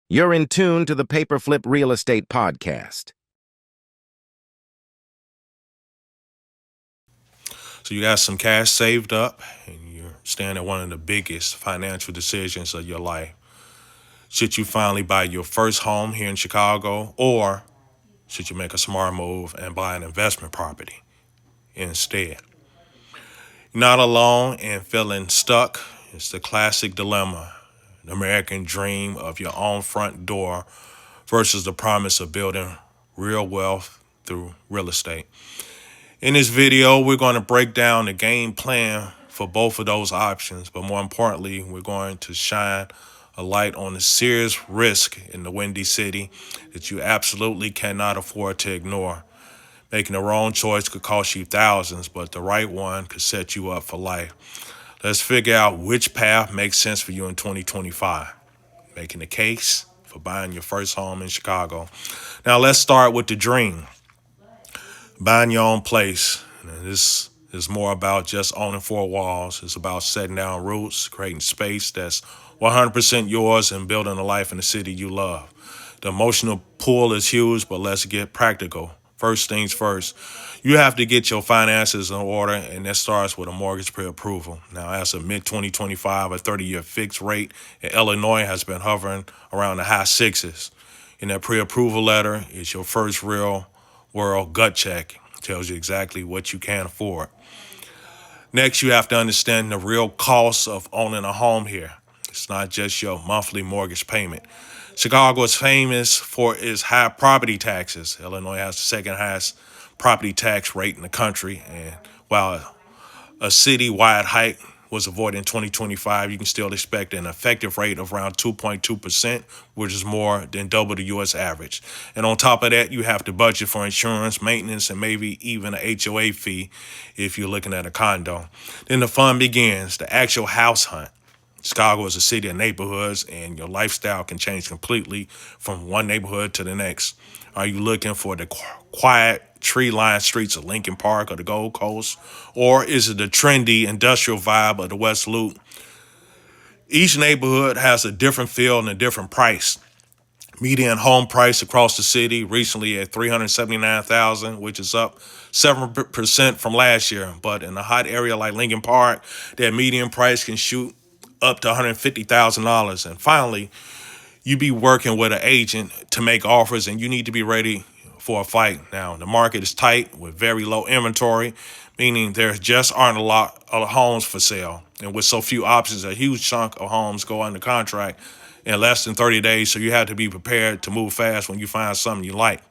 You're in tune to the Paperflip Real Estate Podcast. So you got some cash saved up and you're standing at one of the biggest financial decisions of your life. Should you finally buy your first home here in Chicago, or should you make a smart move and buy an investment property instead? You're not alone in feeling stuck. It's the classic dilemma, the American dream of your own front door versus the promise of building real wealth through real estate. In this video, we're going to break down the game plan for both of those options, but more importantly, we're going to shine a light on the serious risk in the Windy City that you absolutely cannot afford to ignore. Making the wrong choice could cost you thousands, but the right one could set you up for life. Let's figure out which path makes sense for you in 2025. Making the case for buying your first home in Chicago. Now let's start with the dream. Buying your own place. This is more about just owning four walls. It's about setting down roots, creating space that's 100% yours, and building a life in the city you love. The emotional pull is huge, but let's get practical. First things first, you have to get your finances in order, and that starts with a mortgage pre-approval. Now, as of mid-2025, a 30-year fixed rate in Illinois has been hovering around the high sixes. In that pre-approval letter is your first real world gut check. Tells you exactly what you can afford. Next, you have to understand the real cost of owning a home here. It's not just your monthly mortgage payment. Chicago is famous for its high property taxes. Illinois has the second highest property tax rate in the country, and while a city-wide hike was avoided in 2025, you can still expect an effective rate of around 2.2%, which is more than double the U.S. average. And on top of that, you have to budget for insurance, maintenance, and maybe even an HOA fee if you're looking at a condo. Then the fun begins, the actual house hunt. Chicago is a city of neighborhoods, and your lifestyle can change completely from one neighborhood to the next. Are you looking for the quiet, tree-lined streets of Lincoln Park or the Gold Coast? Or is it the trendy industrial vibe of the West Loop? Each neighborhood has a different feel and a different price. Median home price across the city recently at $379,000, which is up 7% from last year. But in a hot area like Lincoln Park, that median price can shoot up to $150,000. And finally, you be working with an agent to make offers, and you need to be ready for a fight. Now, the market is tight with very low inventory, meaning there just aren't a lot of homes for sale. And with so few options, a huge chunk of homes go under contract in less than 30 days, so you have to be prepared to move fast when you find something you like.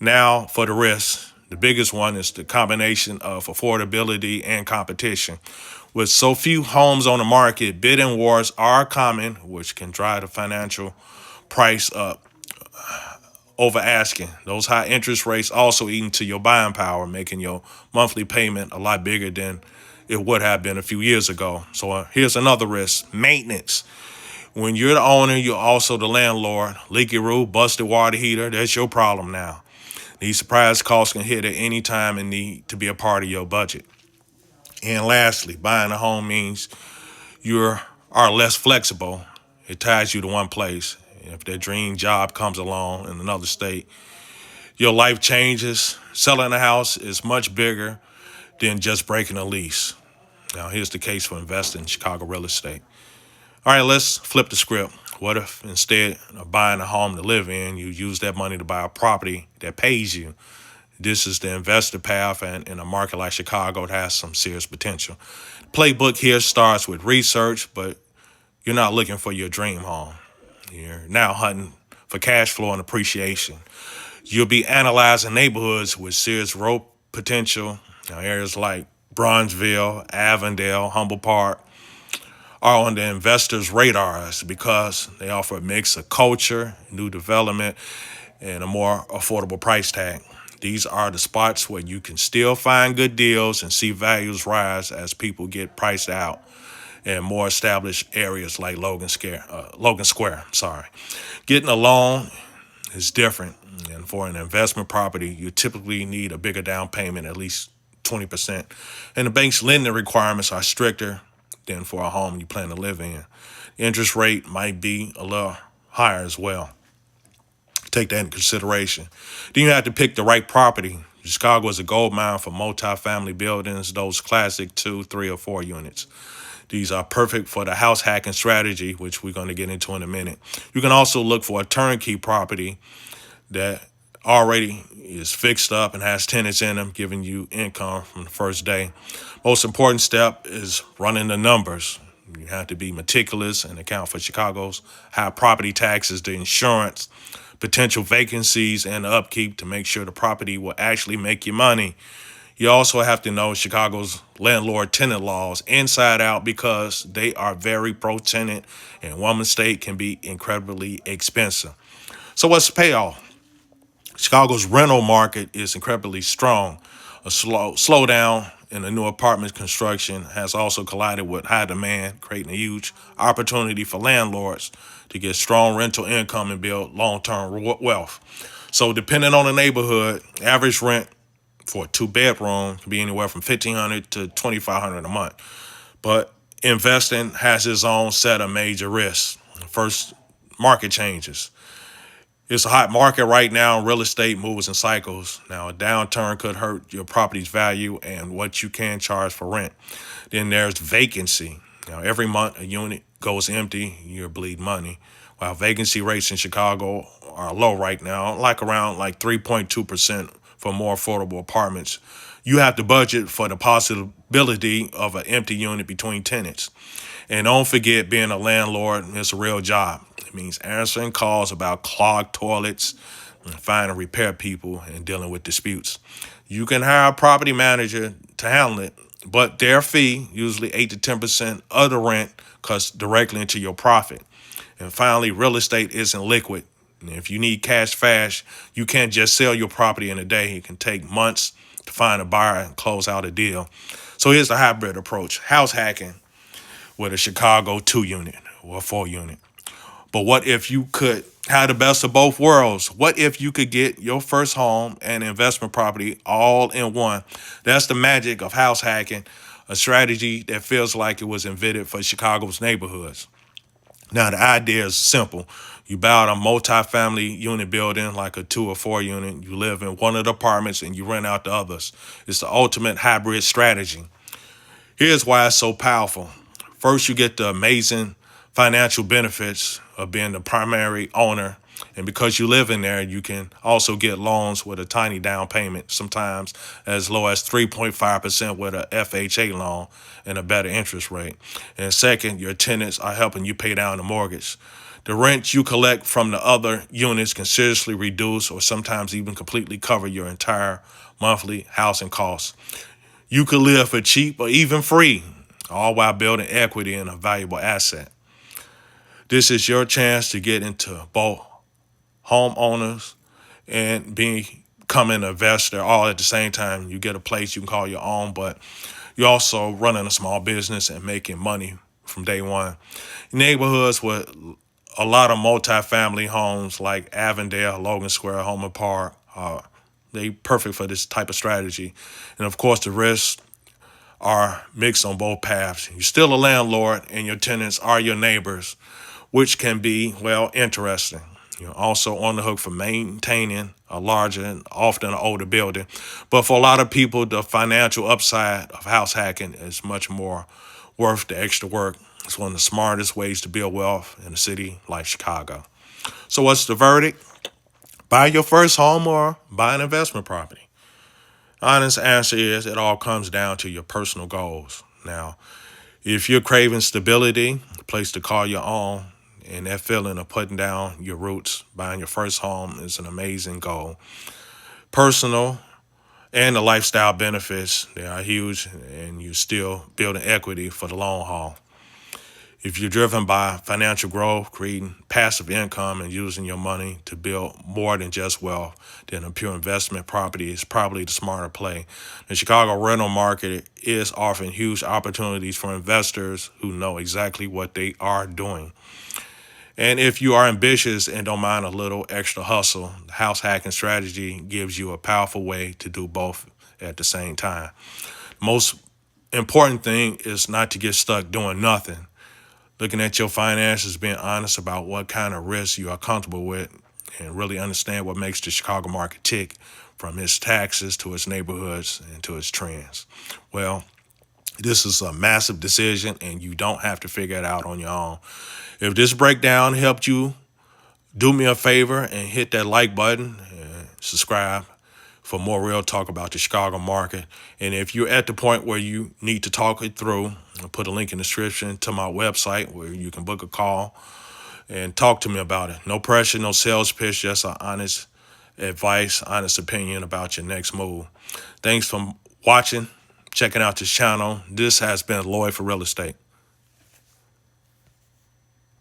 Now, for the risk, the biggest one is the combination of affordability and competition. With so few homes on the market, bidding wars are common, which can drive the financial price up over asking. Those high interest rates also eat into your buying power, making your monthly payment a lot bigger than it would have been a few years ago. So here's another risk, maintenance. When you're the owner, you're also the landlord. Leaky roof, busted water heater, that's your problem now. These surprise costs can hit at any time and need to be a part of your budget. And lastly, buying a home means you are less flexible. It ties you to one place. If that dream job comes along in another state, your life changes. Selling a house is much bigger than just breaking a lease. Now, here's the case for investing in Chicago real estate. All right, let's flip the script. What if instead of buying a home to live in, you use that money to buy a property that pays you? This is the investor path, and in a market like Chicago, it has some serious potential. Playbook here starts with research, but you're not looking for your dream home. You're now hunting for cash flow and appreciation. You'll be analyzing neighborhoods with serious growth potential. Areas like Bronzeville, Avondale, Humboldt Park are on the investors' radars because they offer a mix of culture, new development, and a more affordable price tag. These are the spots where you can still find good deals and see values rise as people get priced out in more established areas like Logan Square. Getting a loan is different, and for an investment property, you typically need a bigger down payment, at least 20%. And the bank's lending requirements are stricter than for a home you plan to live in. The interest rate might be a little higher as well. Take that in consideration. Then you have to pick the right property. Chicago is a gold mine for multifamily buildings, those classic 2, 3, or 4 units. These are perfect for the house hacking strategy, which we're going to get into in a minute. You can also look for a turnkey property that already is fixed up and has tenants in them, giving you income from the first day. Most important step is running the numbers. You have to be meticulous and account for Chicago's high property taxes, the insurance, potential vacancies, and the upkeep to make sure the property will actually make you money. You also have to know Chicago's landlord-tenant laws inside out because they are very pro-tenant, and one mistake can be incredibly expensive. So what's the payoff? Chicago's rental market is incredibly strong. A slowdown in the new apartment construction has also collided with high demand, creating a huge opportunity for landlords to get strong rental income and build long-term wealth. So depending on the neighborhood, average rent for a 2-bedroom can be anywhere from $1,500 to $2,500 a month. But investing has its own set of major risks. First, market changes. It's a hot market right now. Real estate moves in cycles. Now, a downturn could hurt your property's value and what you can charge for rent. Then there's vacancy. Now, every month a unit goes empty, you bleed money. While vacancy rates in Chicago are low right now, around 3.2% for more affordable apartments, you have to budget for the possibility of an empty unit between tenants. And don't forget, being a landlord is a real job. It means answering calls about clogged toilets, finding repair people, and dealing with disputes. You can hire a property manager to handle it, but their fee, usually 8 to 10% of the rent, cuts directly into your profit. And finally, real estate isn't liquid. And if you need cash fast, you can't just sell your property in a day. It can take months to find a buyer and close out a deal. So here's the hybrid approach: house hacking with a Chicago 2-unit or 4-unit. But what if you could have the best of both worlds? What if you could get your first home and investment property all in one? That's the magic of house hacking, a strategy that feels like it was invented for Chicago's neighborhoods. Now, the idea is simple. You buy out a multi-family unit building, like a 2 or 4 unit. You live in one of the apartments and you rent out the others. It's the ultimate hybrid strategy. Here's why it's so powerful. First, you get the amazing financial benefits of being the primary owner. And because you live in there, you can also get loans with a tiny down payment, sometimes as low as 3.5% with a FHA loan and a better interest rate. And second, your tenants are helping you pay down the mortgage. The rent you collect from the other units can seriously reduce or sometimes even completely cover your entire monthly housing costs. You could live for cheap or even free, all while building equity in a valuable asset. This is your chance to get into both homeowners and becoming an investor all at the same time. You get a place you can call your own, but you're also running a small business and making money from day one. Neighborhoods with a lot of multifamily homes like Avondale, Logan Square, Homer Park, they perfect for this type of strategy. And of course, the risks are mixed on both paths. You're still a landlord and your tenants are your neighbors, which can be, well, interesting. You're also on the hook for maintaining a larger and often an older building. But for a lot of people, the financial upside of house hacking is much more worth the extra work. It's one of the smartest ways to build wealth in a city like Chicago. So what's the verdict? Buy your first home or buy an investment property? Honest answer is it all comes down to your personal goals. Now, if you're craving stability, a place to call your own, and that feeling of putting down your roots, buying your first home is an amazing goal. Personal and the lifestyle benefits, they are huge, and you're still building equity for the long haul. If you're driven by financial growth, creating passive income, and using your money to build more than just wealth, then a pure investment property is probably the smarter play. The Chicago rental market is offering huge opportunities for investors who know exactly what they are doing. And if you are ambitious and don't mind a little extra hustle, the house hacking strategy gives you a powerful way to do both at the same time. Most important thing is not to get stuck doing nothing. looking at your finances, being honest about what kind of risk you are comfortable with, and really understand what makes the Chicago market tick, from its taxes to its neighborhoods and to its trends. Well, this is a massive decision, and you don't have to figure it out on your own. If this breakdown helped you, do me a favor and hit that like button and subscribe for more real talk about the Chicago market. And if you're at the point where you need to talk it through, I'll put a link in the description to my website where you can book a call and talk to me about it. No pressure, no sales pitch, just an honest advice, honest opinion about your next move. Thanks for watching, checking out this channel. This has been Lloyd for Real Estate.